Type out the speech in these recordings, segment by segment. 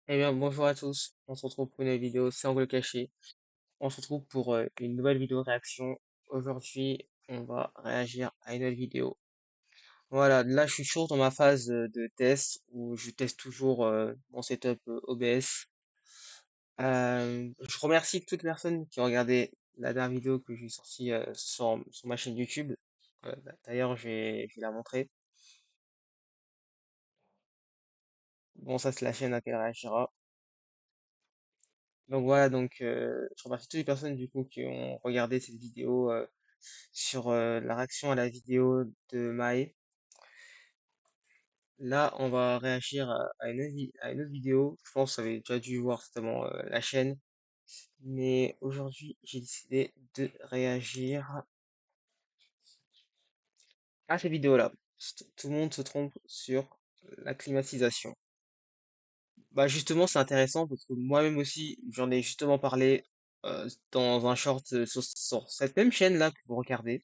Eh bien, bonjour à tous. On se retrouve pour une vidéo, c'est Angle Caché. On se retrouve pour une nouvelle vidéo réaction. Aujourd'hui, on va réagir à une nouvelle vidéo. Voilà, là, je suis toujours dans ma phase de test où je teste toujours mon setup OBS. Je remercie toutes les personnes qui ont regardé la dernière vidéo que j'ai sortie sur ma chaîne YouTube. D'ailleurs, je vais la montrer. Bon, ça, c'est la chaîne à laquelle elle réagira. Donc voilà, je remercie toutes les personnes du coup qui ont regardé cette vidéo sur la réaction à la vidéo de Maë. Là, on va réagir à une autre vidéo. Je pense que vous avez déjà dû voir certainement la chaîne. Mais aujourd'hui, j'ai décidé de réagir à cette vidéo-là. Tout le monde se trompe sur la climatisation. Bah justement, c'est intéressant parce que moi-même aussi, j'en ai justement parlé dans un short sur cette même chaîne-là que vous regardez.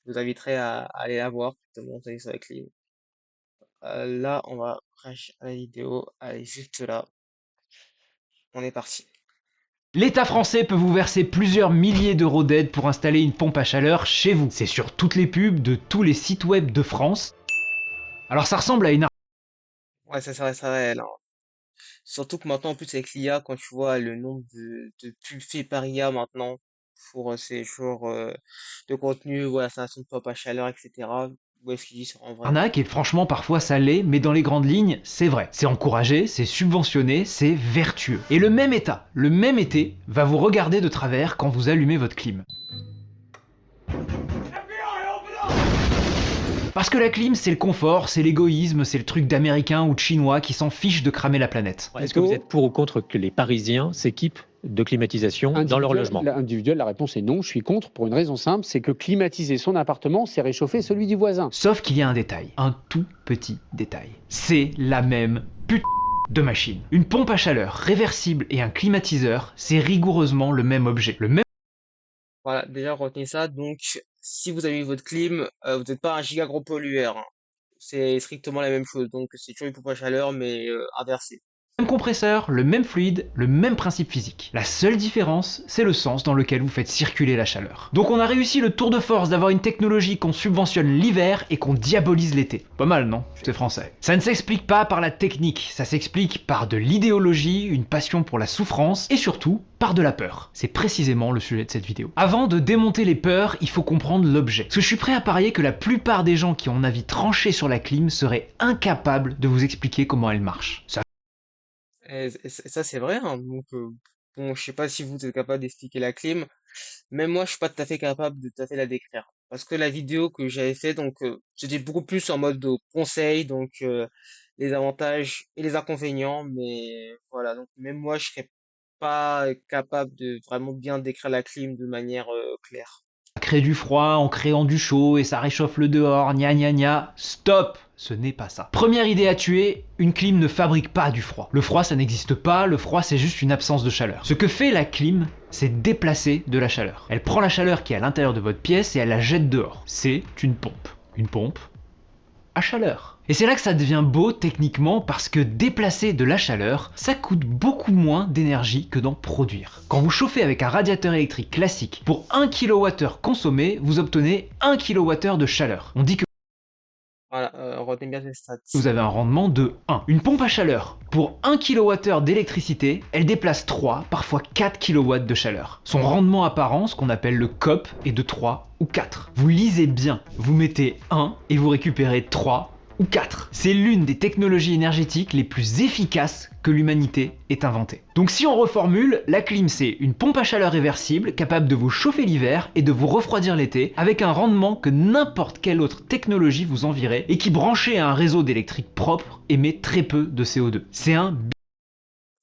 Je vous inviterai à aller la voir, justement, vous allez sur la clim. Là, on va crash à la vidéo. Allez, juste là. On est parti. L'État français peut vous verser plusieurs milliers d'euros d'aide pour installer une pompe à chaleur chez vous. C'est sur toutes les pubs de tous les sites web de France. Alors ça ressemble à une... Ouais, ça reste réel, hein. Surtout que maintenant, en plus, avec l'IA, quand tu vois le nombre de pubs faits par IA maintenant pour ces genres de contenu, voilà, installation de pompe à chaleur, etc. Où est-ce qu'ils disent en vrai? arnaque et franchement parfois ça l'est, mais dans les grandes lignes, c'est vrai. C'est encouragé, c'est subventionné, c'est vertueux. Et le même État, le même été, va vous regarder de travers quand vous allumez votre clim. Parce que la clim, c'est le confort, c'est l'égoïsme, c'est le truc d'Américains ou de Chinois qui s'en fichent de cramer la planète. Est-ce que vous êtes pour ou contre que les Parisiens s'équipent de climatisation dans leur logement? Individuel, la réponse est non. Je suis contre pour une raison simple, c'est que climatiser son appartement, c'est réchauffer celui du voisin. Sauf qu'il y a un détail, un tout petit détail. C'est la même putain de machine. Une pompe à chaleur réversible et un climatiseur, c'est rigoureusement le même objet. Le même Voilà, déjà retenez ça. Donc, si vous avez votre clim, vous n'êtes pas un giga gros pollueur, hein. C'est strictement la même chose. Donc, c'est toujours une pompe à chaleur, mais inversée. compresseur, le même fluide, le même principe physique. La seule différence, c'est le sens dans lequel vous faites circuler la chaleur. Donc on a réussi le tour de force d'avoir une technologie qu'on subventionne l'hiver et qu'on diabolise l'été. Pas mal, non? C'est français. Ça ne s'explique pas par la technique, ça s'explique par de l'idéologie, une passion pour la souffrance et surtout par de la peur. C'est précisément le sujet de cette vidéo. Avant de démonter les peurs, il faut comprendre l'objet. Parce que je suis prêt à parier que la plupart des gens qui ont un avis tranché sur la clim seraient incapables de vous expliquer comment elle marche. Et ça, c'est vrai, hein. Donc, bon, je sais pas si vous êtes capable d'expliquer la clim. Même moi, je suis pas tout à fait capable de tout à fait la décrire. Parce que la vidéo que j'avais fait, c'était beaucoup plus en mode de conseil, les avantages et les inconvénients. Mais voilà, donc même moi, je serais pas capable de vraiment bien décrire la clim de manière claire. Ça crée du froid en créant du chaud et ça réchauffe le dehors, gna gna gna. Stop! Ce n'est pas ça. Première idée à tuer, une clim ne fabrique pas du froid. Le froid ça n'existe pas, le froid c'est juste une absence de chaleur. Ce que fait la clim, c'est déplacer de la chaleur. Elle prend la chaleur qui est à l'intérieur de votre pièce et elle la jette dehors. C'est une pompe. Une pompe à chaleur. Et c'est là que ça devient beau techniquement parce que déplacer de la chaleur, ça coûte beaucoup moins d'énergie que d'en produire. Quand vous chauffez avec un radiateur électrique classique, pour 1 kWh consommé, vous obtenez 1 kWh de chaleur. On dit que Voilà, retenez bien ces stats. vous avez un rendement de 1. Une pompe à chaleur, pour 1 kWh d'électricité, elle déplace 3, parfois 4 kW de chaleur. Son rendement apparent, ce qu'on appelle le COP, est de 3 ou 4. Vous lisez bien, vous mettez 1 et vous récupérez 3 ou 4. C'est l'une des technologies énergétiques les plus efficaces que l'humanité ait inventée. Donc si on reformule, la clim c'est une pompe à chaleur réversible capable de vous chauffer l'hiver et de vous refroidir l'été avec un rendement que n'importe quelle autre technologie vous envierait et qui branché à un réseau d'électrique propre émet très peu de CO2. C'est un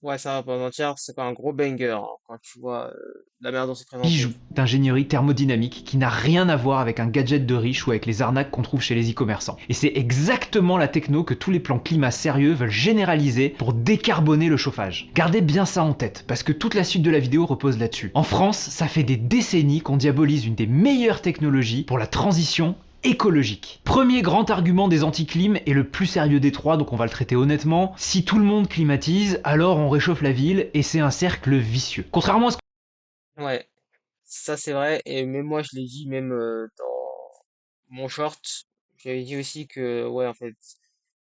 Ouais, ça va pas mentir, c'est pas un gros banger, hein, quand tu vois la manière dont c'est bijou présenté. d'ingénierie thermodynamique qui n'a rien à voir avec un gadget de riche ou avec les arnaques qu'on trouve chez les e-commerçants. Et c'est exactement la techno que tous les plans climat sérieux veulent généraliser pour décarboner le chauffage. Gardez bien ça en tête, parce que toute la suite de la vidéo repose là-dessus. En France, ça fait des décennies qu'on diabolise une des meilleures technologies pour la transition écologique. Premier grand argument des anti-clim et le plus sérieux des trois, donc on va le traiter honnêtement. Si tout le monde climatise, alors on réchauffe la ville et c'est un cercle vicieux. Contrairement à ce Ouais, ça c'est vrai, et même moi je l'ai dit, même dans mon short, j'avais dit aussi que, ouais, en fait,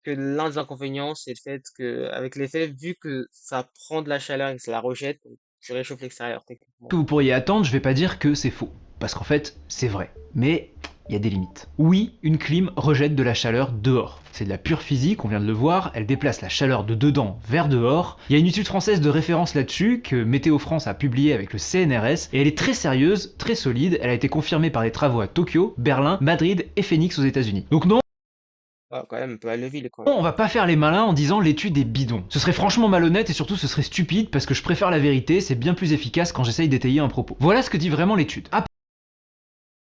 que l'un des inconvénients, c'est le fait que, avec l'effet, vu que ça prend de la chaleur et que ça la rejette, donc tu réchauffes l'extérieur techniquement. que vous pourriez attendre, je vais pas dire que c'est faux. Parce qu'en fait, c'est vrai. Mais il y a des limites. Oui, une clim rejette de la chaleur dehors. C'est de la pure physique, on vient de le voir, elle déplace la chaleur de dedans vers dehors. Il y a une étude française de référence là-dessus que Météo France a publiée avec le CNRS, et elle est très sérieuse, très solide, elle a été confirmée par des travaux à Tokyo, Berlin, Madrid et Phoenix aux États-Unis. Donc non, Ouais, quand même, un peu à Leuville, quand on même. va pas faire les malins en disant l'étude est bidon. Ce serait franchement malhonnête et surtout ce serait stupide parce que je préfère la vérité, c'est bien plus efficace quand j'essaye d'étayer un propos. Voilà ce que dit vraiment l'étude. À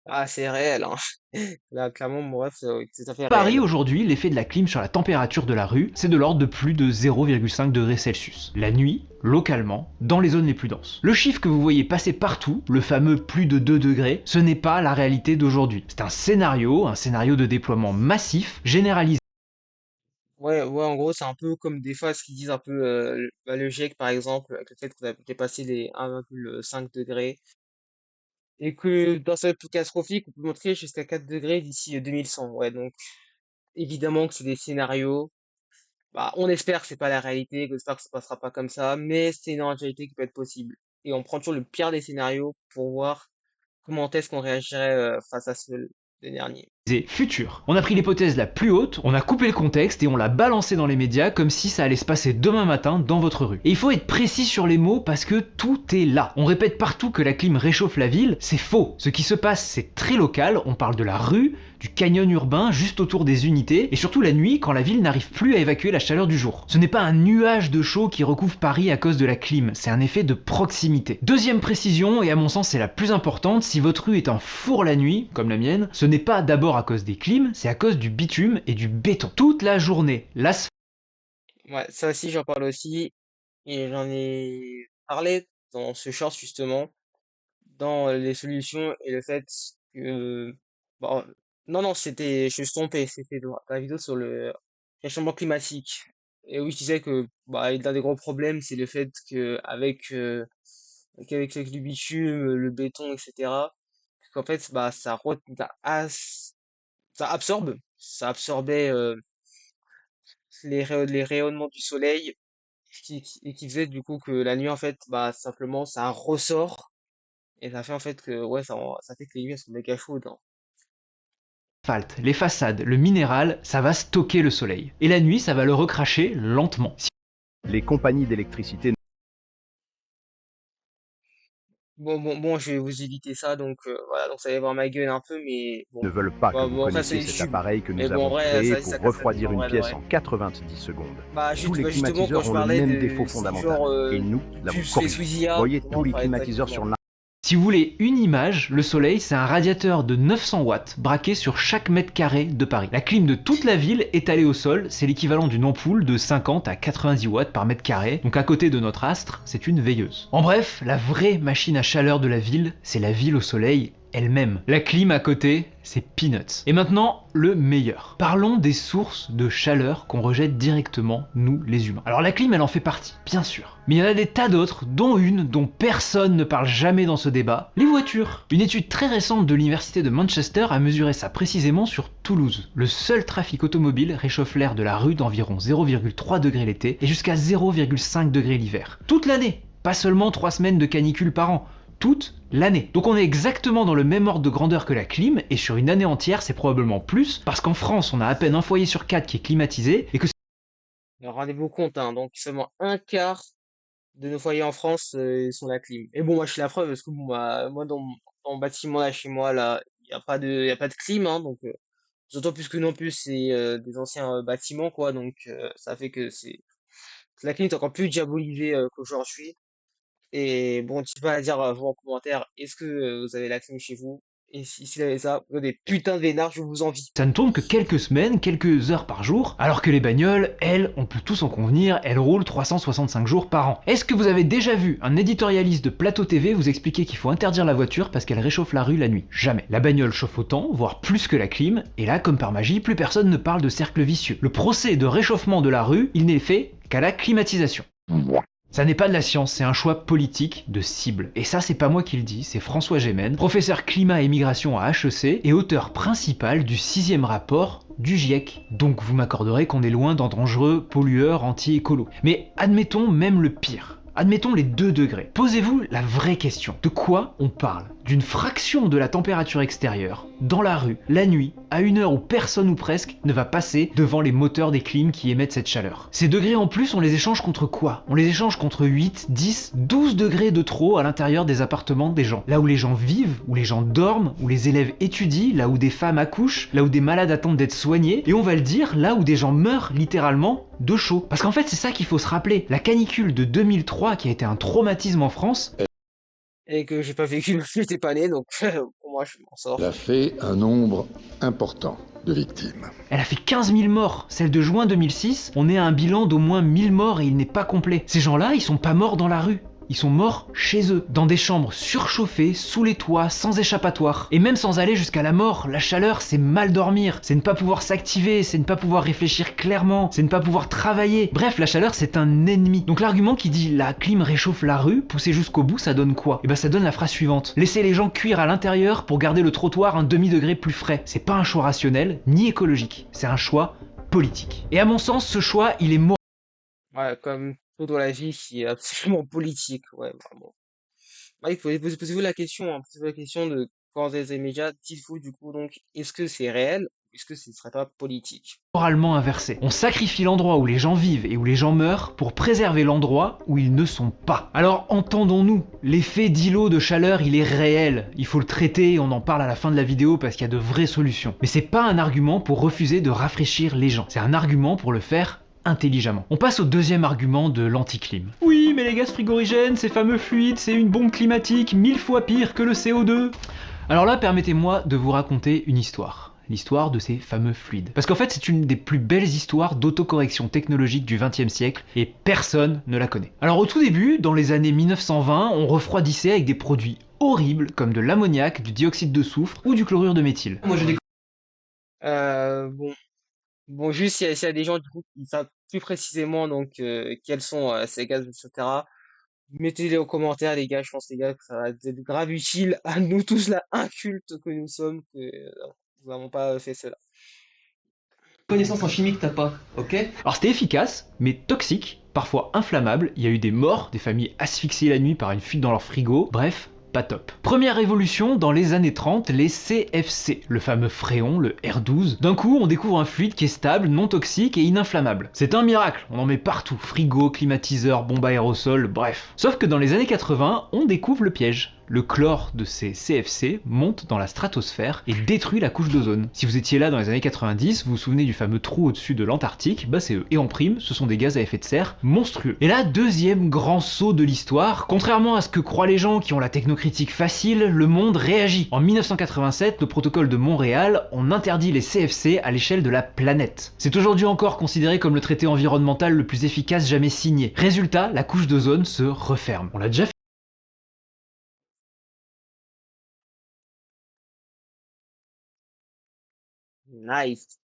Ah, c'est réel, hein. Là, clairement, mon ref, c'est tout à fait Paris réel. aujourd'hui, l'effet de la clim sur la température de la rue, c'est de l'ordre de plus de 0,5 degrés Celsius. La nuit, localement, dans les zones les plus denses. Le chiffre que vous voyez passer partout, le fameux plus de 2 degrés, ce n'est pas la réalité d'aujourd'hui. C'est un scénario de déploiement massif, généralisé. Ouais, ouais, en gros, c'est un peu comme des fois ce qu'ils disent un peu le GIEC, par exemple, avec le fait qu'on a dépassé les 1,5 degrés, et que dans cette époque catastrophique, on peut montrer jusqu'à 4 degrés d'ici 2100. Ouais, donc évidemment que c'est des scénarios. Bah, on espère que c'est pas la réalité, qu'on espère que ça passera pas comme ça, mais c'est une éventualité qui peut être possible. Et on prend toujours le pire des scénarios pour voir comment est-ce qu'on réagirait face à ce dernier. Futur. On a pris l'hypothèse la plus haute, on a coupé le contexte et on l'a balancé dans les médias comme si ça allait se passer demain matin dans votre rue. Et il faut être précis sur les mots parce que tout est là. On répète partout que la clim réchauffe la ville, c'est faux. Ce qui se passe, c'est très local, on parle de la rue, du canyon urbain juste autour des unités, et surtout la nuit quand la ville n'arrive plus à évacuer la chaleur du jour. Ce n'est pas un nuage de chaud qui recouvre Paris à cause de la clim, c'est un effet de proximité. Deuxième précision, et à mon sens c'est la plus importante, si votre rue est un four la nuit, comme la mienne, ce n'est pas d'abord à cause des clims, c'est à cause du bitume et du béton. Toute la journée, l'asphalte Ouais, ça aussi, j'en parle aussi, et j'en ai parlé dans ce short justement, dans les solutions et le fait que, bon, non, non, c'était, je me suis trompé, c'était dans la vidéo sur le réchauffement climatique. Et oui, je disais que, bah, l'un des gros problèmes, c'est le fait que, avec le bitume, le béton, etc., qu'en fait, bah, ça absorbe, ça absorbait, les rayonnements du soleil, et qui faisait du coup que la nuit, en fait, bah, simplement, ça ressort. Et ça fait en fait que, ouais, ça fait que les nuits elles sont méga chaudes, hein. les façades, le minéral, ça va stocker le soleil. Et la nuit, ça va le recracher lentement. Les compagnies d'électricité Bon, je vais vous éviter ça, donc voilà, donc ça va voir ma gueule un peu, mais bon. ne veulent pas que vous Bon, après, c'est connaissiez cet YouTube. appareil que Mais nous bon, en avons vrai, créé ça, pour ça casse la vie, refroidir en une vrai de pièce vrai. en 90 secondes. Bah, Tous les justement, quand climatiseurs je ont le parlais même défaut de ce fondamental genre et nous de l'avons pub sous les corrigé. sous IA, Voyez justement, tous je les parlais de ça climatiseurs sur justement. Si vous voulez une image, le soleil, c'est un radiateur de 900 watts braqué sur chaque mètre carré de Paris. La clim de toute la ville étalée au sol, c'est l'équivalent d'une ampoule de 50 à 90 watts par mètre carré. Donc à côté de notre astre, c'est une veilleuse. En bref, la vraie machine à chaleur de la ville, c'est la ville au soleil elle-même. La clim à côté, c'est peanuts. Et maintenant, le meilleur. Parlons des sources de chaleur qu'on rejette directement, nous les humains. Alors la clim, elle en fait partie, bien sûr. Mais il y en a des tas d'autres, dont une dont personne ne parle jamais dans ce débat, les voitures. Une étude très récente de l'université de Manchester a mesuré ça précisément sur Toulouse. Le seul trafic automobile réchauffe l'air de la rue d'environ 0,3 degrés l'été et jusqu'à 0,5 degrés l'hiver. Toute l'année, pas seulement 3 semaines de canicule par an. Toute l'année. Donc on est exactement dans le même ordre de grandeur que la clim, et sur une année entière c'est probablement plus, parce qu'en France on a à peine un foyer sur 4 qui est climatisé, et que Alors, rendez-vous compte, hein, donc seulement un quart de nos foyers en France sont la clim. Et bon, moi, je suis la preuve, parce que bon, bah, moi, dans mon bâtiment, là, chez moi, là, il y a pas de clim, hein, donc, d'autant plus que non plus, c'est des anciens bâtiments, quoi, donc ça fait que la clim est encore plus diabolisée qu'aujourd'hui. Et bon, n'hésitez pas à dire vous en commentaire, est-ce que vous avez la clim chez vous? Et s'il avait ça, des putains de vénards, je vous envie. Ça ne tourne que quelques semaines, quelques heures par jour, alors que les bagnoles, elles, on peut tous en convenir, elles roulent 365 jours par an. Est-ce que vous avez déjà vu un éditorialiste de Plateau TV vous expliquer qu'il faut interdire la voiture parce qu'elle réchauffe la rue la nuit? Jamais. La bagnole chauffe autant, voire plus que la clim, et là, comme par magie, plus personne ne parle de cercle vicieux. Le procès de réchauffement de la rue, il n'est fait qu'à la climatisation. Ça n'est pas de la science, c'est un choix politique de cible. Et ça, c'est pas moi qui le dis, c'est François Gémen, professeur climat et migration à HEC et auteur principal du 6e rapport du GIEC. Donc vous m'accorderez qu'on est loin d'un dangereux pollueur anti-écolo. Mais admettons même le pire. Admettons les 2 degrés. Posez-vous la vraie question. De quoi on parle? D'une fraction de la température extérieure, dans la rue, la nuit, à une heure où personne ou presque ne va passer devant les moteurs des clims qui émettent cette chaleur. Ces degrés en plus, on les échange contre quoi? On les échange contre 8, 10, 12 degrés de trop à l'intérieur des appartements des gens. Là où les gens vivent, où les gens dorment, où les élèves étudient, là où des femmes accouchent, là où des malades attendent d'être soignés, et on va le dire, là où des gens meurent littéralement de chaud. Parce qu'en fait, c'est ça qu'il faut se rappeler. La canicule de 2003, qui a été un traumatisme en France, Et que j'ai pas vécu, je n'étais pas né, donc pour moi, je m'en sors. Elle a fait un nombre important de victimes. elle a fait 15 000 morts. Celle de juin 2006, on est à un bilan d'au moins 1000 morts et il n'est pas complet. Ces gens-là, ils sont pas morts dans la rue. Ils sont morts chez eux, dans des chambres surchauffées, sous les toits, sans échappatoire. Et même sans aller jusqu'à la mort, la chaleur, c'est mal dormir, c'est ne pas pouvoir s'activer, c'est ne pas pouvoir réfléchir clairement, c'est ne pas pouvoir travailler. Bref, la chaleur, c'est un ennemi. Donc l'argument qui dit la clim réchauffe la rue, poussé jusqu'au bout, ça donne quoi? Et ben ça donne la phrase suivante. Laisser les gens cuire à l'intérieur pour garder le trottoir un demi-degré plus frais. C'est pas un choix rationnel, ni écologique. C'est un choix politique. Et à mon sens, ce choix, il est moral. Ouais, comme tout dans la vie qui est absolument politique, ouais, vraiment. Ouais, posez-vous la question, hein, posez-vous la question de quand des médias, dites-vous du coup donc, est-ce que c'est réel ou est-ce que ce serait pas politique? Moralement inversé. On sacrifie l'endroit où les gens vivent et où les gens meurent pour préserver l'endroit où ils ne sont pas. Alors entendons-nous, l'effet d'îlot de chaleur il est réel, il faut le traiter et on en parle à la fin de la vidéo parce qu'il y a de vraies solutions. Mais c'est pas un argument pour refuser de rafraîchir les gens, c'est un argument pour le faire intelligemment. On passe au 2e argument de l'anticlim. Oui, mais les gaz frigorigènes, ces fameux fluides, c'est une bombe climatique 1000 fois pire que le CO2. Alors là, permettez-moi de vous raconter une histoire. L'histoire de ces fameux fluides. Parce qu'en fait, c'est une des plus belles histoires d'autocorrection technologique du XXe siècle et personne ne la connaît. Alors au tout début, dans les années 1920, on refroidissait avec des produits horribles comme de l'ammoniac, du dioxyde de soufre ou du chlorure de méthyle. Moi j'ai Bon, bon, juste s'il y a des gens du coup qui savent plus précisément donc quels sont ces gaz, etc. Mettez-les en commentaire, les gars. Je pense, les gars, que ça va être grave utile à nous tous là, incultes que nous sommes, que nous n'avons pas fait cela. connaissance en chimie que t'as pas, ok? Alors c'était efficace, mais toxique, parfois inflammable, il y a eu des morts, des familles asphyxiées la nuit par une fuite dans leur frigo, bref, pas top. Première révolution, dans les années 30, les CFC, le fameux fréon, le R12. D'un coup, on découvre un fluide qui est stable, non toxique et ininflammable. C'est un miracle, on en met partout, frigo, climatiseur, bombe à aérosol, bref. Sauf que dans les années 80, on découvre le piège. Le chlore de ces CFC monte dans la stratosphère et détruit la couche d'ozone. Si vous étiez là dans les années 90, vous vous souvenez du fameux trou au-dessus de l'Antarctique, bah c'est eux. Et en prime, ce sont des gaz à effet de serre monstrueux. Et là, 2e grand saut de l'histoire, contrairement à ce que croient les gens qui ont la technocritique facile, le monde réagit. En 1987, le protocole de Montréal, on interdit les CFC à l'échelle de la planète. C'est aujourd'hui encore considéré comme le traité environnemental le plus efficace jamais signé. Résultat, la couche d'ozone se referme. On l'a déjà fait Nice.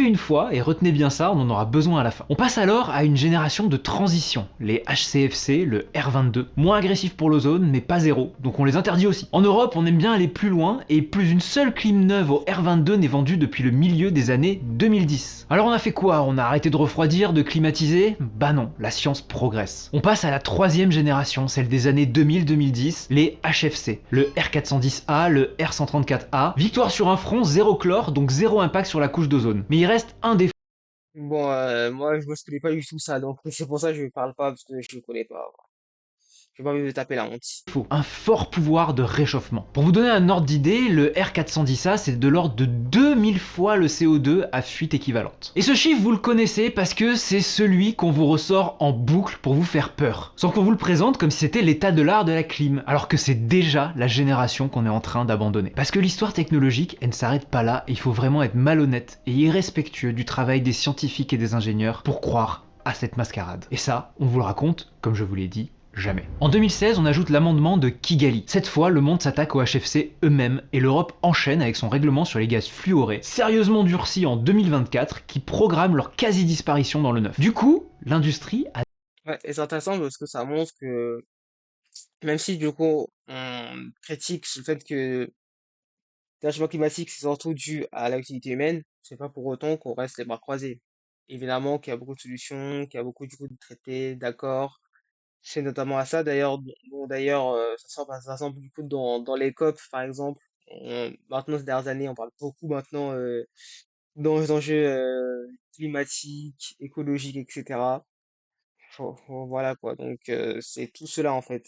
une fois, et retenez bien ça, on en aura besoin à la fin. On passe alors à une génération de transition, les HCFC, le R22, moins agressifs pour l'ozone, mais pas zéro, donc on les interdit aussi. En Europe, on aime bien aller plus loin, et plus une seule clim neuve au R22 n'est vendue depuis le milieu des années 2010. Alors on a fait quoi? On a arrêté de refroidir, de climatiser? Bah non, la science progresse. On passe à la 3e génération, celle des années 2000-2010, les HFC, le R410A, le R134A, victoire sur un front, zéro chlore, donc zéro impact sur la couche d'ozone. Mais il reste un défaut. Bon, moi, je ne connais pas du tout ça, donc c'est pour ça que je ne parle pas, parce que je ne connais pas. J'ai pas envie de taper la honte. Faux. Un fort pouvoir de réchauffement. Pour vous donner un ordre d'idée, le R410A c'est de l'ordre de 2000 fois le CO2 à fuite équivalente. Et ce chiffre vous le connaissez parce que c'est celui qu'on vous ressort en boucle pour vous faire peur. Sans qu'on vous le présente comme si c'était l'état de l'art de la clim, alors que c'est déjà la génération qu'on est en train d'abandonner. Parce que l'histoire technologique, elle ne s'arrête pas là et il faut vraiment être malhonnête et irrespectueux du travail des scientifiques et des ingénieurs pour croire à cette mascarade. Et ça, on vous le raconte, comme je vous l'ai dit, jamais. En 2016, on ajoute l'amendement de Kigali. Cette fois, le monde s'attaque aux HFC eux-mêmes et l'Europe enchaîne avec son règlement sur les gaz fluorés, sérieusement durci en 2024, qui programme leur quasi-disparition dans le neuf. Du coup, l'industrie a Ouais, et c'est intéressant parce que ça montre que même si du coup on critique le fait que le changement climatique c'est surtout dû à l'activité humaine, c'est pas pour autant qu'on reste les bras croisés. Évidemment qu'il y a beaucoup de solutions, qu'il y a beaucoup du coup de traités, d'accords. C'est notamment à ça d'ailleurs, d'ailleurs ça semble du coup dans les COP par exemple. Maintenant ces dernières années, on parle beaucoup maintenant d'enjeux climatiques, écologiques, etc. Voilà quoi. Donc c'est tout cela en fait.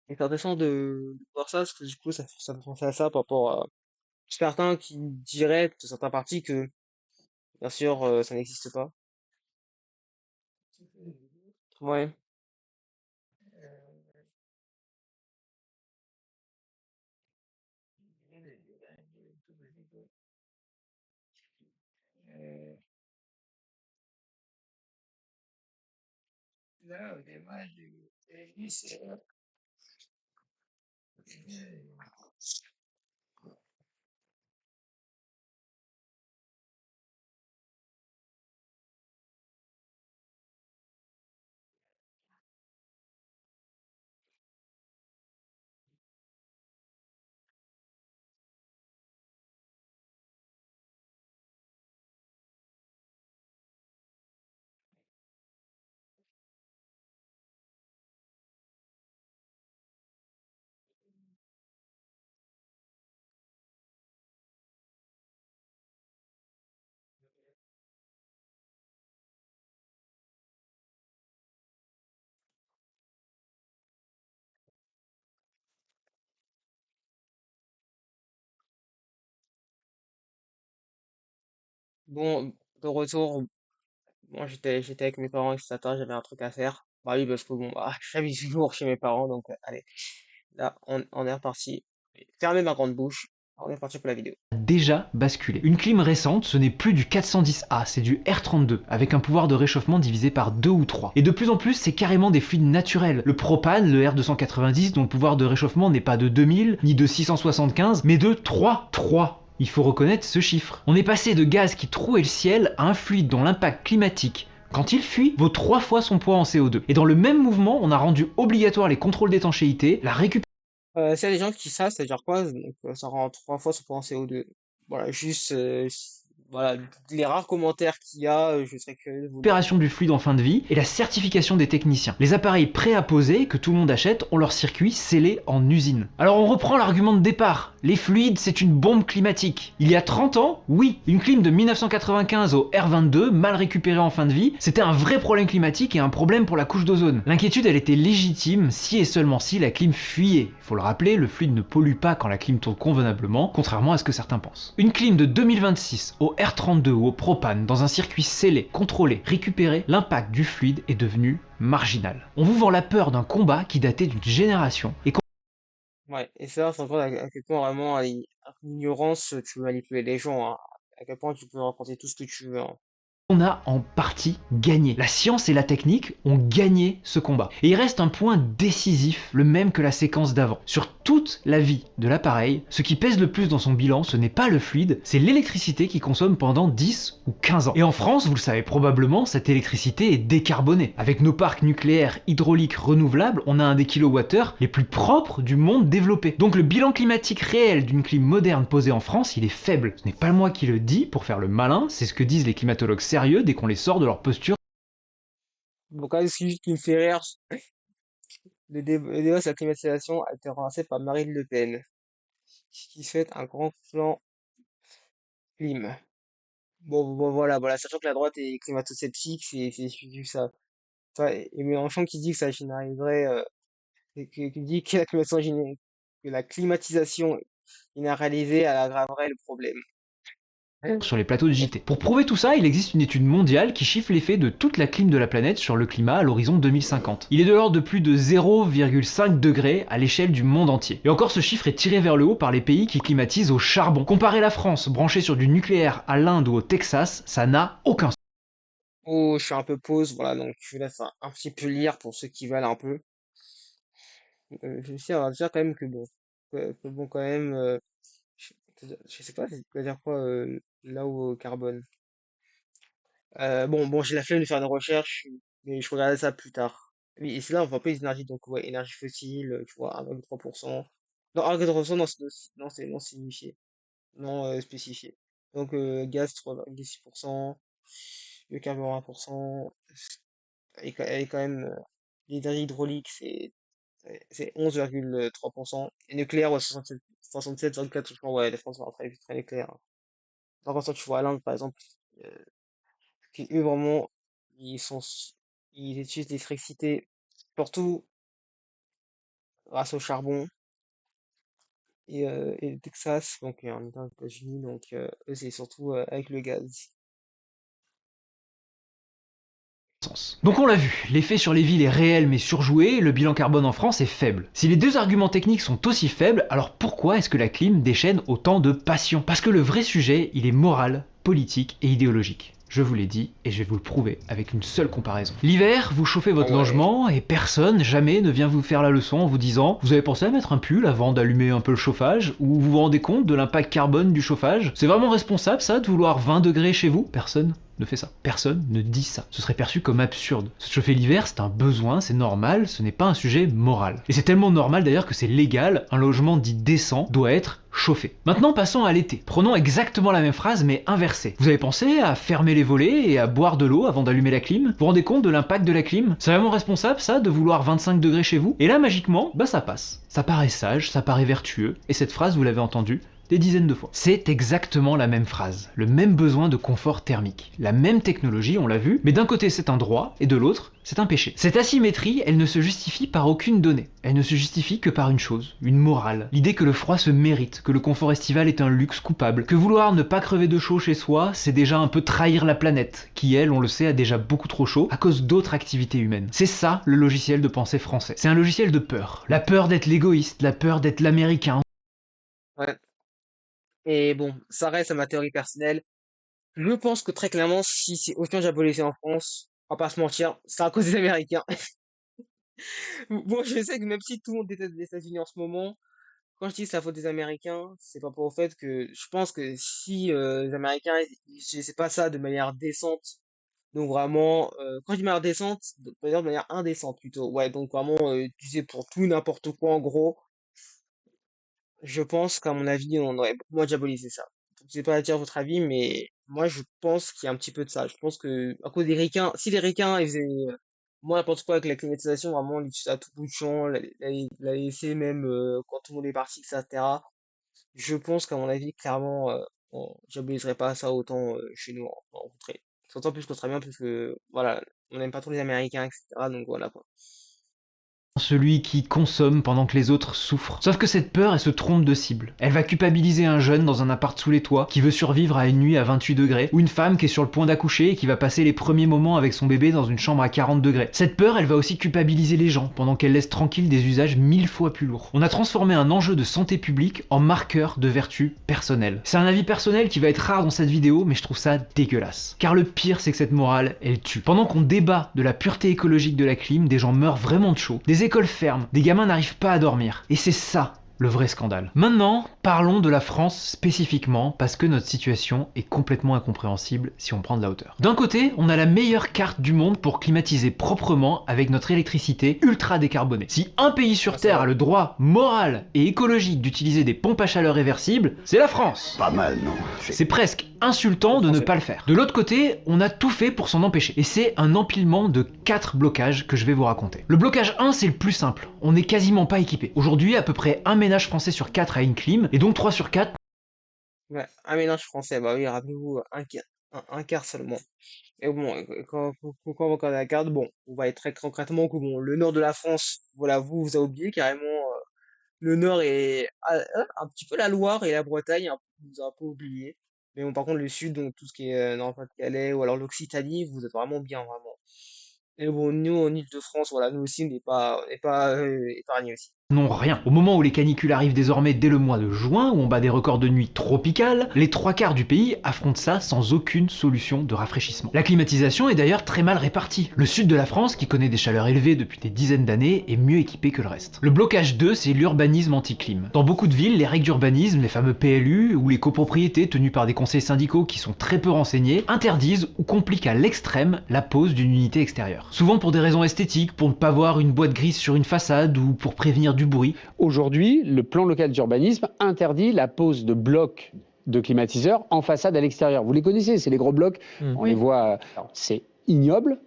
Et c'est intéressant de voir ça parce que du coup ça me fait penser à ça par rapport à certains qui diraient de certains partis que bien sûr ça n'existe pas. Ouais. Bon, de retour, moi j'étais avec mes parents, etc. J'avais un truc à faire. Bah oui, parce que bon, bah, j'habite toujours chez mes parents, donc allez, là on est reparti. Fermez ma grande bouche. On est reparti pour la vidéo. déjà basculé. Une clim récente, ce n'est plus du 410A, c'est du R32, avec un pouvoir de réchauffement divisé par 2 ou 3. Et de plus en plus, c'est carrément des fluides naturels. Le propane, le R290, dont le pouvoir de réchauffement n'est pas de 2000, ni de 675, mais de 3. Il faut reconnaître ce chiffre. On est passé de gaz qui trouait le ciel à un fluide dont l'impact climatique, quand il fuit, vaut 3 fois son poids en CO2. Et dans le même mouvement, on a rendu obligatoire les contrôles d'étanchéité, la récupération S'il y a des gens qui savent, ça veut dire quoi? Donc, ça rend 3 fois son poids en CO2. Voilà, juste, voilà, les rares commentaires qu'il y a, je serais curieux de vous lire. du fluide en fin de vie et la certification des techniciens. Les appareils prêts à poser, que tout le monde achète, ont leur circuit scellé en usine. Alors on reprend l'argument de départ. Les fluides, c'est une bombe climatique. Il y a 30 ans, oui, une clim de 1995 au R22, mal récupérée en fin de vie, c'était un vrai problème climatique et un problème pour la couche d'ozone. L'inquiétude, elle était légitime si et seulement si la clim fuyait. Il faut le rappeler, le fluide ne pollue pas quand la clim tourne convenablement, contrairement à ce que certains pensent. Une clim de 2026 au R32 ou au propane dans un circuit scellé, contrôlé, récupéré, l'impact du fluide est devenu marginal. On vous vend la peur d'un combat qui datait d'une génération et Ouais, et ça, c'est encore à quel point vraiment, avec l'ignorance, tu peux manipuler les gens, hein. À quel point tu peux raconter tout ce que tu veux, hein. on a en partie gagné. La science et la technique ont gagné ce combat. Et il reste un point décisif, le même que la séquence d'avant. Sur toute la vie de l'appareil, ce qui pèse le plus dans son bilan, ce n'est pas le fluide, c'est l'électricité qu'il consomme pendant 10 ou 15 ans. Et en France, vous le savez probablement, cette électricité est décarbonée. Avec nos parcs nucléaires hydrauliques renouvelables, on a un des kilowattheures les plus propres du monde développé. Donc le bilan climatique réel d'une clim moderne posée en France, il est faible. Ce n'est pas moi qui le dis pour faire le malin, c'est ce que disent les climatologues sérieux dès qu'on les sort de leur posture. Donc, là, ce qui me fait rire, le débat sur la climatisation a été relancé par Marine Le Pen, qui souhaite un grand plan clim. Bon, voilà, sachant que la droite est climato-sceptique, c'est juste ça. Ça, et Mélenchon qui dit que ça génériserait qui dit que que la climatisation généralisée, elle aggraverait le problème. Sur les plateaux de JT. Pour prouver tout ça, il existe une étude mondiale qui chiffre l'effet de toute la clim de la planète sur le climat à l'horizon 2050. Il est de l'ordre de plus de 0,5 degrés à l'échelle du monde entier. Et encore, ce chiffre est tiré vers le haut par les pays qui climatisent au charbon. Comparer la France branchée sur du nucléaire à l'Inde ou au Texas, ça n'a aucun sens. Oh, je suis un peu pause, voilà, donc je laisse un petit peu lire pour ceux qui veulent un peu. Je me suis à dire quand même que bon, que bon quand même, je, je sais pas, ça veut dire quoi là au carbone. Bon, j'ai la flemme de faire des recherches, mais je regarderai ça plus tard. Oui, et c'est là on voit pas les énergies, donc ouais, énergie fossile, tu vois, 1,3%. Non, 1,3%, non, non, c'est non signifié, non spécifié. Donc gaz 3,6%, le carburant 1%, elle est quand même, l'énergie hydraulique c'est 11,3%, et nucléaire ouais, 67,4%, je crois, ouais, la France va très vite très nucléaire. Par contre, tu vois, l'Inde par exemple, euh, qui eux vraiment, ils sont, ils utilisent l'électricité surtout grâce au charbon et le Texas, donc en étant aux États-Unis, donc eux c'est surtout avec le gaz. Donc on l'a vu, l'effet sur les villes est réel mais surjoué, le bilan carbone en France est faible. Si les deux arguments techniques sont aussi faibles, alors pourquoi est-ce que la clim déchaîne autant de passion? Parce que le vrai sujet, il est moral, politique et idéologique. Je vous l'ai dit et je vais vous le prouver avec une seule comparaison. L'hiver, vous chauffez votre Ah ouais. logement et personne jamais ne vient vous faire la leçon en vous disant vous avez pensé à mettre un pull avant d'allumer un peu le chauffage, ou vous vous rendez compte de l'impact carbone du chauffage? C'est vraiment responsable ça de vouloir 20 degrés chez vous? Personne ne fait ça. Personne ne dit ça. Ce serait perçu comme absurde. Se chauffer l'hiver, c'est un besoin, c'est normal, ce n'est pas un sujet moral. Et c'est tellement normal d'ailleurs que c'est légal, un logement dit décent doit être chauffé. Maintenant passons à l'été. Prenons exactement la même phrase mais inversée. Vous avez pensé à fermer les volets et à boire de l'eau avant d'allumer la clim? Vous vous rendez compte de l'impact de la clim? C'est vraiment responsable ça de vouloir 25 degrés chez vous? Et là magiquement, bah ça passe. Ça paraît sage, ça paraît vertueux, et cette phrase vous l'avez entendue des dizaines de fois. C'est exactement la même phrase, le même besoin de confort thermique, la même technologie, on l'a vu, mais d'un côté c'est un droit et de l'autre c'est un péché. Cette asymétrie, elle ne se justifie par aucune donnée, elle ne se justifie que par une chose, une morale, l'idée que le froid se mérite, que le confort estival est un luxe coupable, que vouloir ne pas crever de chaud chez soi, c'est déjà un peu trahir la planète, qui elle, on le sait, a déjà beaucoup trop chaud à cause d'autres activités humaines. C'est ça le logiciel de pensée français. C'est un logiciel de peur. La peur d'être l'égoïste, la peur d'être l'américain. Ouais. Et bon, ça reste à ma théorie personnelle. Je pense que très clairement, si c'est autant diabolisé en France, on va pas se mentir, c'est à cause des Américains. Bon, je sais que même si tout le monde déteste les États-Unis en ce moment, quand je dis que c'est la faute des Américains, c'est pas pour le fait que je pense que si les Américains ils utilisaient pas ça de manière décente, donc vraiment, quand je dis manière décente, de manière indécente plutôt, ouais, donc vraiment utiliser pour tout n'importe quoi en gros, je pense qu'à mon avis, on aurait beaucoup moins diabolisé ça. Je sais pas à dire votre avis, mais moi je pense qu'il y a un petit peu de ça. Je pense que à cause des ricains, si les ricains ils faisaient moins n'importe quoi avec la climatisation, vraiment ils l'utilisaient à tout bout de champ, la laisser même quand tout le monde est parti, etc. Je pense qu'à mon avis, clairement, on diaboliserait pas ça autant chez nous en rentrée. D'autant plus qu'on serait bien, parce que voilà, on n'aime pas trop les Américains, etc. Donc voilà quoi. Celui qui consomme pendant que les autres souffrent. Sauf que cette peur, elle se trompe de cible. Elle va culpabiliser un jeune dans un appart sous les toits qui veut survivre à une nuit à 28 degrés, ou une femme qui est sur le point d'accoucher et qui va passer les premiers moments avec son bébé dans une chambre à 40 degrés. Cette peur, elle va aussi culpabiliser les gens pendant qu'elle laisse tranquille des usages 1000 fois plus lourds. On a transformé un enjeu de santé publique en marqueur de vertu personnelle. C'est un avis personnel qui va être rare dans cette vidéo, mais je trouve ça dégueulasse. Car le pire, c'est que cette morale, elle tue. Pendant qu'on débat de la pureté écologique de la clim, des gens meurent vraiment de chaud. Des écoles ferment, des gamins n'arrivent pas à dormir. Et c'est ça le vrai scandale. Maintenant, parlons de la France spécifiquement, parce que notre situation est complètement incompréhensible si on prend de la hauteur. D'un côté, on a la meilleure carte du monde pour climatiser proprement avec notre électricité ultra décarbonée. Si un pays sur Terre a le droit moral et écologique d'utiliser des pompes à chaleur réversibles, c'est la France. Pas mal, non? C'est presque insultant de ne pas le faire. De l'autre côté, on a tout fait pour s'en empêcher. Et c'est un empilement de 4 blocages que je vais vous raconter. Le blocage 1, c'est le plus simple. On n'est quasiment pas équipé. Aujourd'hui, à peu près un ménage français sur 4 a une clim, et donc 3 sur 4 Ouais, un mélange français, bah oui, rappelez-vous, un quart seulement. Et bon, quand on regarde la carte, bon, on va être très concrètement que bon, le nord de la France, voilà, vous avez oublié carrément. Le nord est un petit peu la Loire et la Bretagne, vous avez un peu oublié. Mais bon, par contre, le sud, donc tout ce qui est Nord-Pas-de-Calais ou alors l'Occitanie, vous êtes vraiment bien, vraiment. Et bon, nous, en Île-de-France, voilà, nous aussi, on n'est pas épargnés aussi. Non, rien. Au moment où les canicules arrivent désormais dès le mois de juin, où on bat des records de nuit tropicales, les trois quarts du pays affrontent ça sans aucune solution de rafraîchissement. La climatisation est d'ailleurs très mal répartie. Le sud de la France, qui connaît des chaleurs élevées depuis des dizaines d'années, est mieux équipé que le reste. Le blocage 2, c'est l'urbanisme anti-clim. Dans beaucoup de villes, les règles d'urbanisme, les fameux PLU, ou les copropriétés tenues par des conseils syndicaux qui sont très peu renseignés, interdisent ou compliquent à l'extrême la pose d'une unité extérieure. Souvent pour des raisons esthétiques, pour ne pas voir une boîte grise sur une façade ou pour prévenir du bruit. Aujourd'hui, le plan local d'urbanisme interdit la pose de blocs de climatiseurs en façade à l'extérieur. Vous les connaissez, c'est les gros blocs, on les voit, c'est ignoble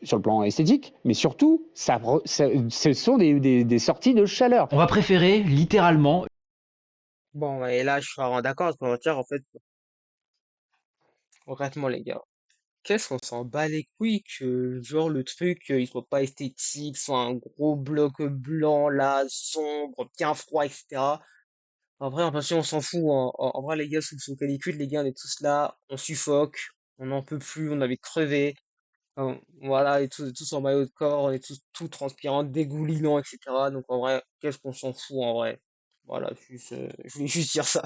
sur le plan esthétique, mais surtout, ce sont des sorties de chaleur. On va préférer, littéralement, Bon, et là, je suis vraiment d'accord, parce qu'on va dire, en fait, concrètement, les gars, qu'est-ce qu'on s'en bat les couilles que, genre, le truc, il soit pas esthétique, soit un gros bloc blanc, là, sombre, bien froid, etc. En vrai, en fait, on s'en fout, hein. En vrai, les gars, sous canicule, les gars, on est tous là, on suffoque, on n'en peut plus, on avait crevé. Voilà, et tous en maillot de corps, on est tous tout transpirants, dégoulinants, etc. Donc en vrai, qu'est-ce qu'on s'en fout en vrai? Voilà, je voulais juste dire ça.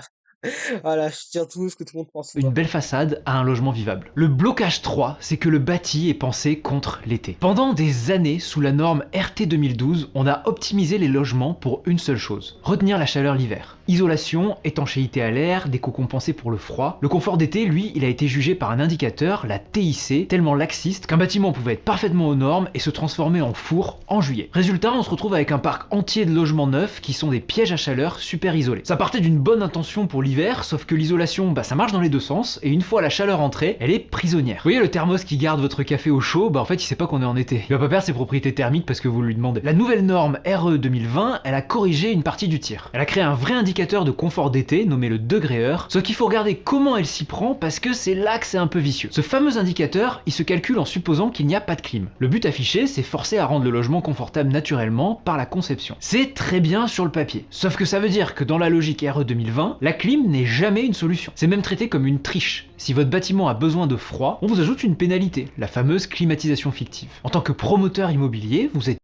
Voilà, je tire tout ce que tout le monde pense une pas. belle façade à un logement vivable. Le blocage 3, c'est que le bâti est pensé contre l'été. Pendant des années, sous la norme RT 2012, on a optimisé les logements pour une seule chose, retenir la chaleur l'hiver. Isolation, étanchéité à l'air, déco compensée pour le froid. Le confort d'été, lui, il a été jugé par un indicateur, la TIC, tellement laxiste qu'un bâtiment pouvait être parfaitement aux normes et se transformer en four en juillet. Résultat, on se retrouve avec un parc entier de logements neufs qui sont des pièges à chaleur super isolés. Ça partait d'une bonne intention pour l'hiver, sauf que l'isolation, ça marche dans les deux sens, et une fois la chaleur entrée, elle est prisonnière. Vous voyez le thermos qui garde votre café au chaud, en fait il sait pas qu'on est en été. Il va pas perdre ses propriétés thermiques parce que vous lui demandez. La nouvelle norme RE 2020, elle a corrigé une partie du tir. Elle a créé un vrai indicateur de confort d'été, nommé le degré-heure, sauf qu'il faut regarder comment elle s'y prend parce que c'est là que c'est un peu vicieux. Ce fameux indicateur, il se calcule en supposant qu'il n'y a pas de clim. Le but affiché, c'est forcer à rendre le logement confortable naturellement par la conception. C'est très bien sur le papier, sauf que ça veut dire que dans la logique RE 2020, la clim n'est jamais une solution. C'est même traité comme une triche. Si votre bâtiment a besoin de froid, on vous ajoute une pénalité, la fameuse climatisation fictive. En tant que promoteur immobilier, vous êtes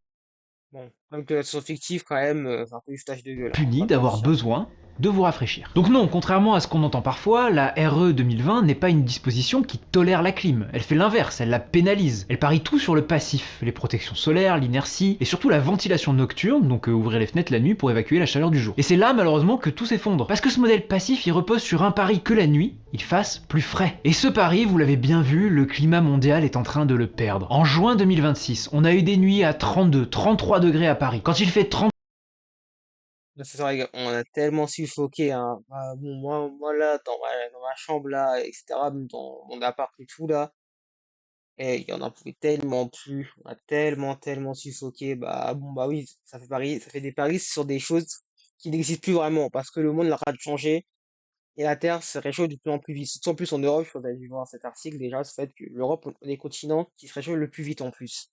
Bon, même que sont fictifs quand même, c'est un peu du foutage de gueule, hein, on va puni pas se d'avoir mentir. besoin de vous rafraîchir. Donc non, contrairement à ce qu'on entend parfois, la RE 2020 n'est pas une disposition qui tolère la clim. Elle fait l'inverse, elle la pénalise. Elle parie tout sur le passif, les protections solaires, l'inertie, et surtout la ventilation nocturne, donc ouvrir les fenêtres la nuit pour évacuer la chaleur du jour. Et c'est là malheureusement que tout s'effondre. Parce que ce modèle passif, il repose sur un pari que la nuit, il fasse plus frais. Et ce pari, vous l'avez bien vu, le climat mondial est en train de le perdre. En juin 2026, on a eu des nuits à 32, 33 degrés à Paris. Quand il fait 30 Là, c'est vrai, on a tellement suffoqué, hein. Bah, bon, moi là, dans ma chambre là, etc., même dans mon appart et tout là, et il y en a pouvait tellement plus, on a tellement suffoqué, bah bon bah oui, ça fait des paris sur des choses qui n'existent plus vraiment, parce que le monde l'arrête de changer, et la Terre se réchauffe de plus en plus vite. Surtout en plus en Europe, je crois que vous avez dû voir cet article déjà, ce fait que l'Europe est le continent qui se réchauffe le plus vite en plus.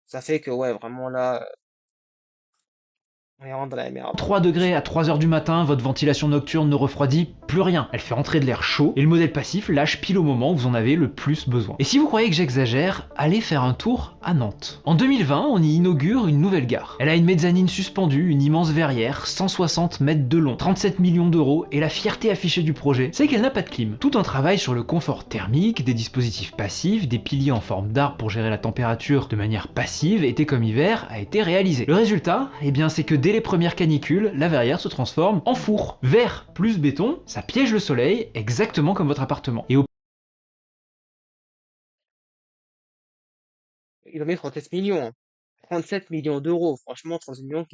Ça fait que ouais, vraiment là, on est vraiment dans la merde. 3 degrés à 3 heures du matin, votre ventilation nocturne ne refroidit plus rien. Elle fait entrer de l'air chaud et le modèle passif lâche pile au moment où vous en avez le plus besoin. Et si vous croyez que j'exagère, allez faire un tour à Nantes. En 2020, on y inaugure une nouvelle gare. Elle a une mezzanine suspendue, une immense verrière, 160 mètres de long, 37 millions d'euros, et la fierté affichée du projet, c'est qu'elle n'a pas de clim. Tout un travail sur le confort thermique, des dispositifs passifs, des piliers en forme d'arbre pour gérer la température de manière passive, été comme hiver, a été réalisé. Le résultat, c'est que dès les premières canicules, la verrière se transforme en four. Verre plus béton, ça piège le soleil, exactement comme votre appartement. Et Ils ont mis 37 millions, hein. 37 millions d'euros, franchement, 37 millions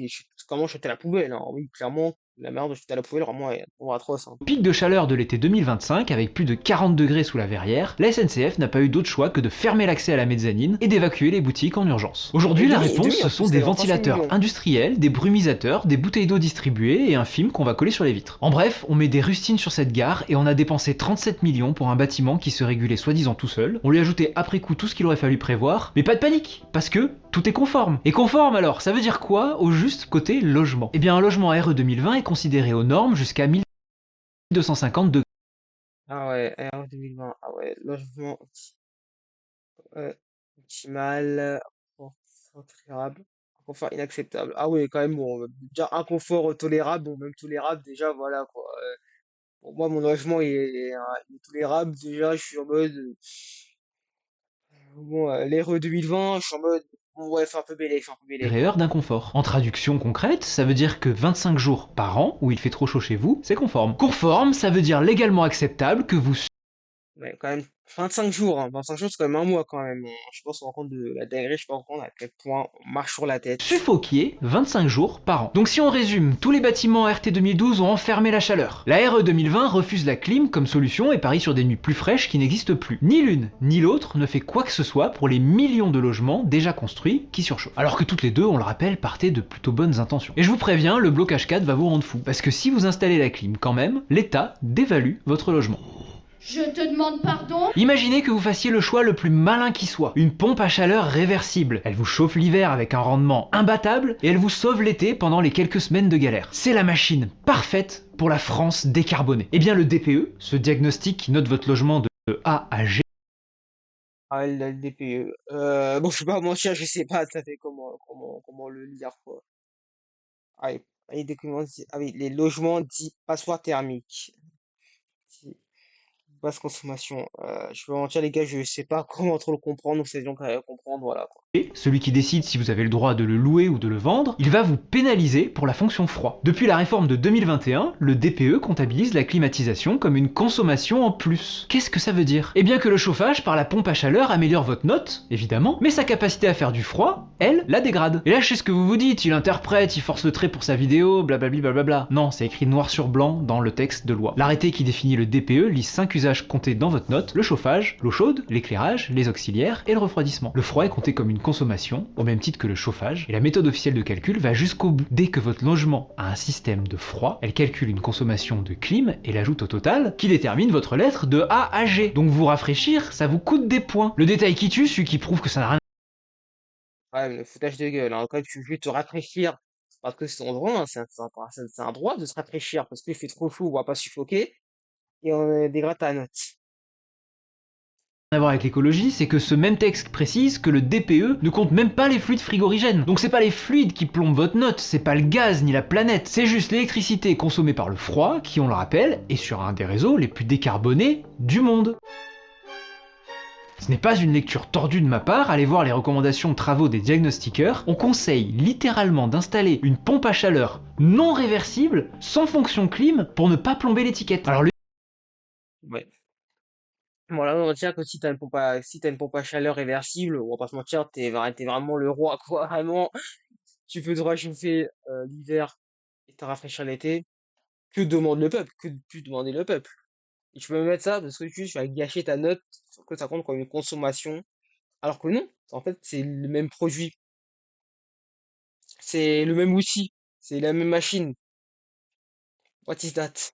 comment jeter à la poubelle, hein. Oui, clairement, la merde, jeter à la poubelle, vraiment, est vraiment atroce, hein. Au pic de chaleur de l'été 2025, avec plus de 40 degrés sous la verrière, la SNCF n'a pas eu d'autre choix que de fermer l'accès à la mezzanine et d'évacuer les boutiques en urgence. Aujourd'hui, Et la demi, réponse, ce en sont plus, des elle en 38 ventilateurs millions. industriels, des brumisateurs, des bouteilles d'eau distribuées et un film qu'on va coller sur les vitres. En bref, on met des rustines sur cette gare et on a dépensé 37 millions pour un bâtiment qui se régulait soi-disant tout seul. On lui a ajouté après coup tout ce qu'il aurait fallu prévoir, mais pas de panique, parce que tout est conforme. Et conforme alors, ça veut dire quoi au juste côté logement? Eh bien un logement RE 2020 est considéré aux normes jusqu'à 1250 degrés. Ah ouais, R 2020. Ah ouais, logement optimal, confort tolérable, confort inacceptable. Ah ouais, quand même, bon, déjà un confort tolérable, bon, même tolérable, déjà, voilà, quoi. Pour moi, mon logement il est tolérable, déjà, je suis en mode, bon, l'RE 2020, je suis en mode, bon, ouais, fais un peu bélé, fais un peu bélé, quoi. Heure d'inconfort. En traduction concrète, ça veut dire que 25 jours par an où il fait trop chaud chez vous, c'est conforme. Conforme, ça veut dire légalement acceptable que vous Ouais, quand même, 25 jours, hein. 25 jours, c'est quand même un mois, quand même, hein. Je pense qu'on rend compte de la dinguerie, je pense qu'on rend compte à quel point on marche sur la tête. suffoquiez 25 jours par an. Donc si on résume, tous les bâtiments RT 2012 ont enfermé la chaleur. La RE 2020 refuse la clim comme solution et parie sur des nuits plus fraîches qui n'existent plus. Ni l'une ni l'autre ne fait quoi que ce soit pour les millions de logements déjà construits qui surchauffent. Alors que toutes les deux, on le rappelle, partaient de plutôt bonnes intentions. Et je vous préviens, le blocage 4 va vous rendre fou. Parce que si vous installez la clim quand même, l'État dévalue votre logement. Je te demande pardon? Imaginez que vous fassiez le choix le plus malin qui soit, une pompe à chaleur réversible. Elle vous chauffe l'hiver avec un rendement imbattable et elle vous sauve l'été pendant les quelques semaines de galère. C'est la machine parfaite pour la France décarbonée. Et bien le DPE, ce diagnostic qui note votre logement de A à G, Ah, le DPE. Bon, je vais pas mentir, je sais pas, ça fait comment le lire, quoi. Ah, les documents, ah oui, les logements dits passoires thermiques. Basse consommation. Je vais mentir, les gars, je sais pas comment trop le comprendre, donc c'est des gens qui arrivent à comprendre, voilà, quoi. celui qui décide si vous avez le droit de le louer ou de le vendre, il va vous pénaliser pour la fonction froid. Depuis la réforme de 2021, le DPE comptabilise la climatisation comme une consommation en plus. Qu'est-ce que ça veut dire? Eh bien que le chauffage par la pompe à chaleur améliore votre note, évidemment, mais sa capacité à faire du froid, elle, la dégrade. Et là, je sais ce que vous vous dites, il interprète, il force le trait pour sa vidéo, blablabli blablabla. Non, c'est écrit noir sur blanc dans le texte de loi. L'arrêté qui définit le DPE liste 5 usages comptés dans votre note: le chauffage, l'eau chaude, l'éclairage, les auxiliaires et le refroidissement. Le froid est compté comme une consommation, au même titre que le chauffage, et la méthode officielle de calcul va jusqu'au bout. Dès que votre logement a un système de froid, elle calcule une consommation de clim et l'ajoute au total, qui détermine votre lettre de A à G. Donc vous rafraîchir, ça vous coûte des points. Le détail qui tue, celui qui prouve que ça n'a rien. Ouais, mais le foutage de gueule, hein. Quand tu veux te rafraîchir, parce que c'est ton droit, hein, c'est un droit de se rafraîchir, parce qu'il fait trop chaud, on va pas suffoquer, et on dégrade ta note. À voir avec l'écologie, c'est que ce même texte précise que le DPE ne compte même pas les fluides frigorigènes. Donc c'est pas les fluides qui plombent votre note, c'est pas le gaz ni la planète, c'est juste l'électricité consommée par le froid qui, on le rappelle, est sur un des réseaux les plus décarbonés du monde. Ce n'est pas une lecture tordue de ma part, allez voir les recommandations de travaux des diagnostiqueurs, on conseille littéralement d'installer une pompe à chaleur non réversible, sans fonction clim, pour ne pas plomber l'étiquette. Alors Ouais. Bon, là, on va dire que si t'as une pompe à chaleur réversible, on va pas se mentir, t'es vraiment le roi, quoi. Vraiment, tu peux te réchauffer l'hiver et te rafraîchir l'été. Que demande le peuple? Que plus demander le peuple? Et tu peux me mettre ça parce que tu vas gâcher ta note, que ça compte comme une consommation. Alors que non, en fait, c'est le même produit, c'est le même outil, c'est la même machine. What is that?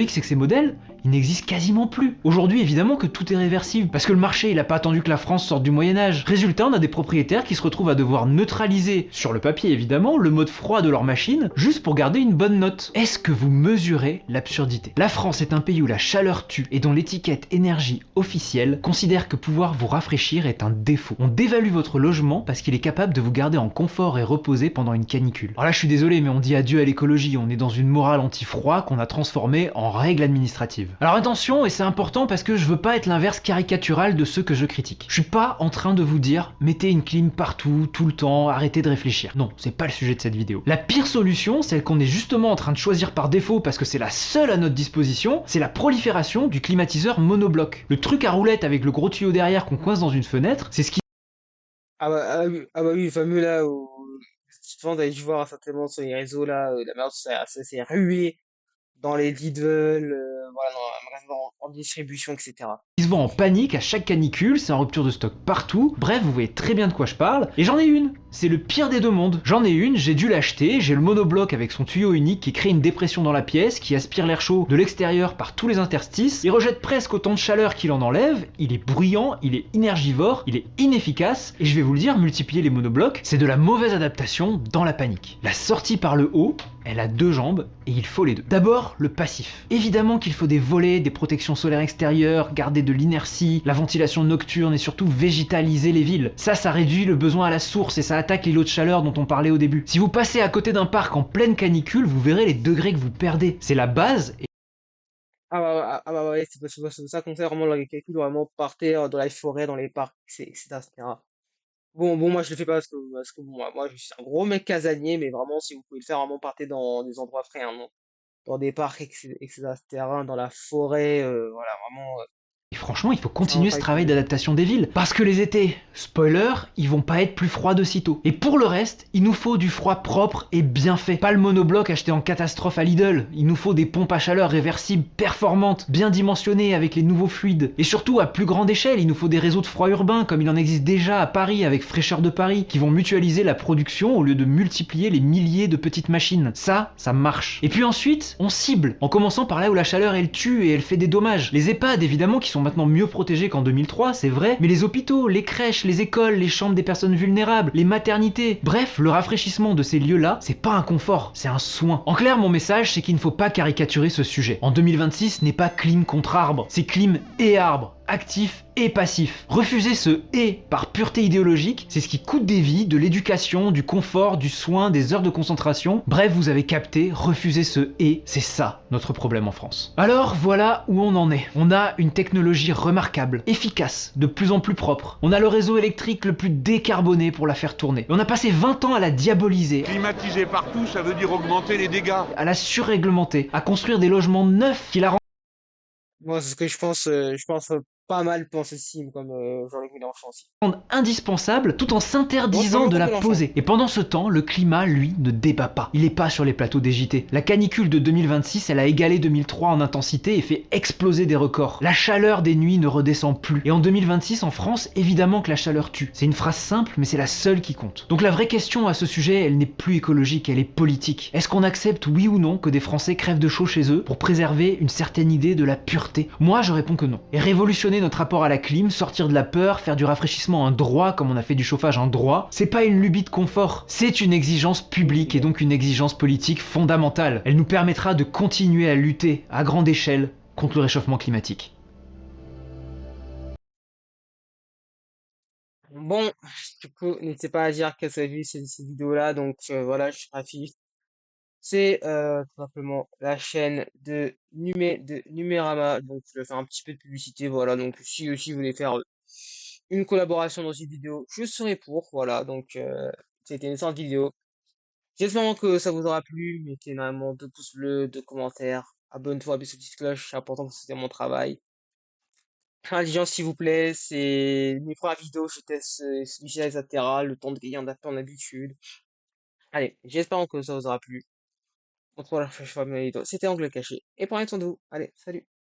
c'est que ces modèles, ils n'existent quasiment plus. Aujourd'hui, évidemment que tout est réversible, parce que le marché, il a pas attendu que la France sorte du Moyen-Âge. Résultat, on a des propriétaires qui se retrouvent à devoir neutraliser, sur le papier évidemment, le mode froid de leur machine, juste pour garder une bonne note. Est-ce que vous mesurez l'absurdité? La France est un pays où la chaleur tue, et dont l'étiquette énergie officielle considère que pouvoir vous rafraîchir est un défaut. On dévalue votre logement parce qu'il est capable de vous garder en confort et reposé pendant une canicule. Alors là, je suis désolé, mais on dit adieu à l'écologie, on est dans une morale anti-froid qu'on a transformée en règles administratives. Alors attention, et c'est important parce que je veux pas être l'inverse caricatural de ceux que je critique. Je suis pas en train de vous dire mettez une clim partout, tout le temps, arrêtez de réfléchir. Non, c'est pas le sujet de cette vidéo. La pire solution, celle qu'on est justement en train de choisir par défaut parce que c'est la seule à notre disposition, c'est la prolifération du climatiseur monobloc. Le truc à roulette avec le gros tuyau derrière qu'on coince dans une fenêtre, c'est ce qui Ah bah oui, le fameux là, je pense que vous avez dû voir certainement sur les réseaux là, la merde, ça s'est rué dans les Lidl, voilà, dans un magasin en distribution, etc. Ils se vend en panique à chaque canicule, c'est en rupture de stock partout. Bref, vous voyez très bien de quoi je parle. Et j'en ai une. C'est le pire des deux mondes. J'en ai une, j'ai dû l'acheter. J'ai le monobloc avec son tuyau unique qui crée une dépression dans la pièce, qui aspire l'air chaud de l'extérieur par tous les interstices. Il rejette presque autant de chaleur qu'il en enlève. Il est bruyant, il est énergivore, il est inefficace. Et je vais vous le dire, multiplier les monoblocs, c'est de la mauvaise adaptation dans la panique. La sortie par le haut, elle a deux jambes et il faut les deux. D'abord, le passif. Évidemment qu'il faut des volets, des protections solaires extérieures, garder de l'inertie, la ventilation nocturne et surtout végétaliser les villes. Ça réduit le besoin à la source et ça attaque les lots de chaleur dont on parlait au début. Si vous passez à côté d'un parc en pleine canicule, vous verrez les degrés que vous perdez. C'est la base. Ah bah ouais, c'est pour ça qu'on fait vraiment les calculs, vraiment partir dans la forêt, dans les parcs, etc., etc. Bon, moi je le fais pas parce que bon, moi je suis un gros mec casanier, mais vraiment si vous pouvez le faire, vraiment partez dans des endroits frais, hein, dans des parcs, etc., dans la forêt, voilà, vraiment, Et franchement, il faut c'est vraiment continuer pas ce le travail plus. d'adaptation des villes. Parce que les étés, spoiler, ils vont pas être plus froids de sitôt. Et pour le reste, il nous faut du froid propre et bien fait. Pas le monobloc acheté en catastrophe à Lidl. Il nous faut des pompes à chaleur réversibles, performantes, bien dimensionnées avec les nouveaux fluides. Et surtout, à plus grande échelle, il nous faut des réseaux de froid urbain, comme il en existe déjà à Paris avec Fraîcheur de Paris, qui vont mutualiser la production au lieu de multiplier les milliers de petites machines. Ça marche. Et puis ensuite, on cible, en commençant par là où la chaleur elle tue et elle fait des dommages. Les EHPAD, évidemment, qui sont maintenant mieux protégés qu'en 2003, c'est vrai, mais les hôpitaux, les crèches, les écoles, les chambres des personnes vulnérables, les maternités, bref, le rafraîchissement de ces lieux-là, c'est pas un confort, c'est un soin. En clair, mon message, c'est qu'il ne faut pas caricaturer ce sujet. En 2026 n'est pas clim contre arbre, c'est clim et arbre. Actif et passif. Refuser ce « et » par pureté idéologique, c'est ce qui coûte des vies, de l'éducation, du confort, du soin, des heures de concentration. Bref, vous avez capté, refuser ce « et », c'est ça notre problème en France. Alors voilà où on en est. On a une technologie remarquable, efficace, de plus en plus propre. On a le réseau électrique le plus décarboné pour la faire tourner. Et on a passé 20 ans à la diaboliser, Climatiser partout, ça veut dire augmenter les dégâts. à la surréglementer, à construire des logements neufs qui la rendent Moi, c'est ce que je pense pas mal penser Sim, comme Jean-Luc Mélenchon aussi. indispensable tout en Moi, je s'interdisant parle de beaucoup la de Mélenchon. poser. Et pendant ce temps, le climat, lui, ne débat pas. Il est pas sur les plateaux des JT. La canicule de 2026, elle a égalé 2003 en intensité et fait exploser des records. La chaleur des nuits ne redescend plus. Et en 2026, en France, évidemment que la chaleur tue. C'est une phrase simple, mais c'est la seule qui compte. Donc la vraie question à ce sujet, elle n'est plus écologique, elle est politique. Est-ce qu'on accepte, oui ou non, que des Français crèvent de chaud chez eux pour préserver une certaine idée de la pureté? Moi, je réponds que non. Et révolutionner notre rapport à la clim, sortir de la peur, faire du rafraîchissement un droit comme on a fait du chauffage un droit, c'est pas une lubie de confort, c'est une exigence publique et donc une exigence politique fondamentale. Elle nous permettra de continuer à lutter à grande échelle contre le réchauffement climatique. Bon, du coup, n'hésitez pas à dire que vous avez vu ces vidéos-là, donc voilà, je suis Rafif. C'est tout simplement la chaîne de Numérama, donc je vais faire un petit peu de publicité, voilà, donc si aussi vous voulez faire une collaboration dans une vidéo, je serai pour, voilà, donc c'était une sorte de vidéo. J'espère que ça vous aura plu, mettez énormément de pouces bleus, de commentaires, abonne-toi, appuie sur la petite cloche, c'est important pour soutenir mon travail. Intelligence s'il vous plaît, c'est mes premières vidéos, je teste celui-ci, etc., le temps de gagner en habitude. Allez, j'espère que ça vous aura plu. On se voit la prochaine fois, c'était Angle Caché. Et prenez soin de vous. Allez, salut.